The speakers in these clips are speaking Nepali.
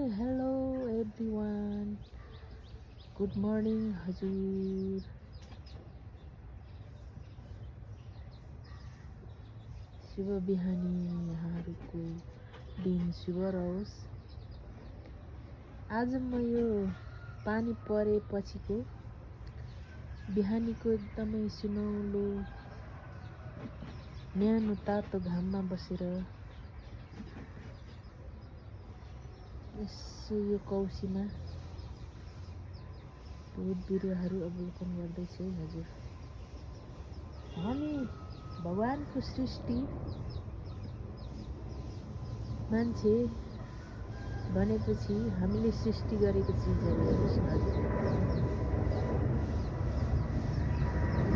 हेलो एभ्रिवान, गुड मर्निङ हजुर। शुभ बिहानी, यहाँहरूको दिन शुभ रहोस्। आज म यो पानी परेपछिको बिहानीको एकदमै सुनौलो न्यानो तातो घाममा बसेर यसो यो कौसीमा बोट बिरुवाहरू अवलोकन गर्दैछु है हजुर। हामी भगवानको सृष्टि मान्छे भनेपछि हामीले सृष्टि गरेको चिजहरू हेर्नुहोस् न हजुर।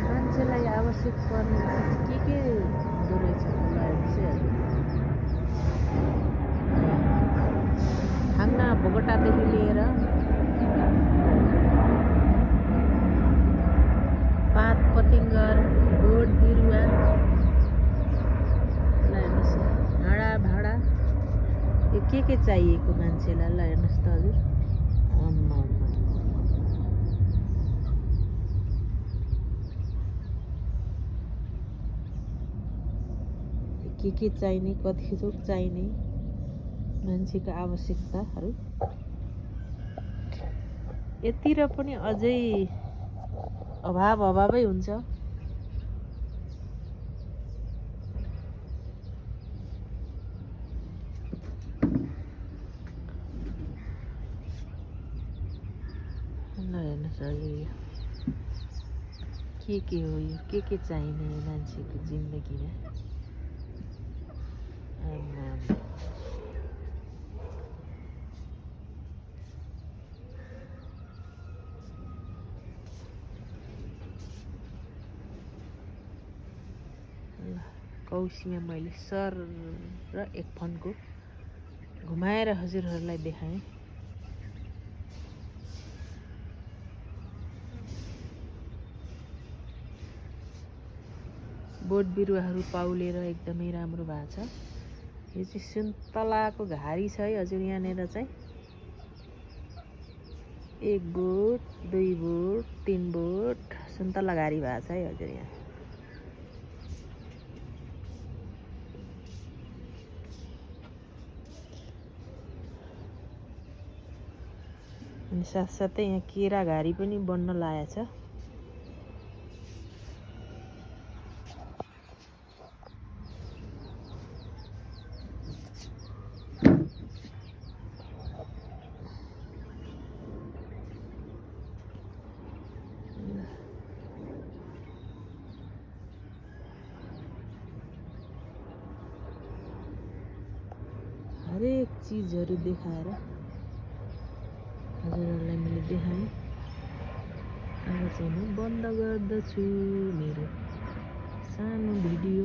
मान्छेलाई आवश्यक पर्ने चिज के हुँदो रहेछ होला हेर्नुहोस् है हजुर। खाना भोगटादेखि लिएर पात पतिङ्गर बोट बिरुवा हेर्नुहोस्, हाँडा भाँडा यो के चाहिएको मान्छेलाई ल हेर्नुहोस् त हजुर। के चाहिने, कति थोक चाहिने मान्छेको आवश्यकताहरू यतिर पनि अझै अभावै हुन्छ। ल हेर्नुहोस् हजुर, के हो यो, के चाहिने मान्छेको जिन्दगीमा। कौसीमा मैले सर र एक फन्को घुमाएर हजुरहरूलाई देखाएँ। बोट बिरुवाहरू पाउलेर एकदमै राम्रो भएको छ। यो चाहिँ सुन्तलाको घारी छ है हजुर। यहाँनिर चाहिँ 1 बोट 2 बोट 3 बोट सुन्तला घारी भएको छ है हजुर। यहाँ अनि साथसाथै यहाँ केरा घारी पनि बन्न लागेको छ। हरेक चिजहरू देखाएर हजुरहरूलाई मैले देखाएँ। अब चाहिँ म बन्द गर्दछु मेरो सानो भिडियो।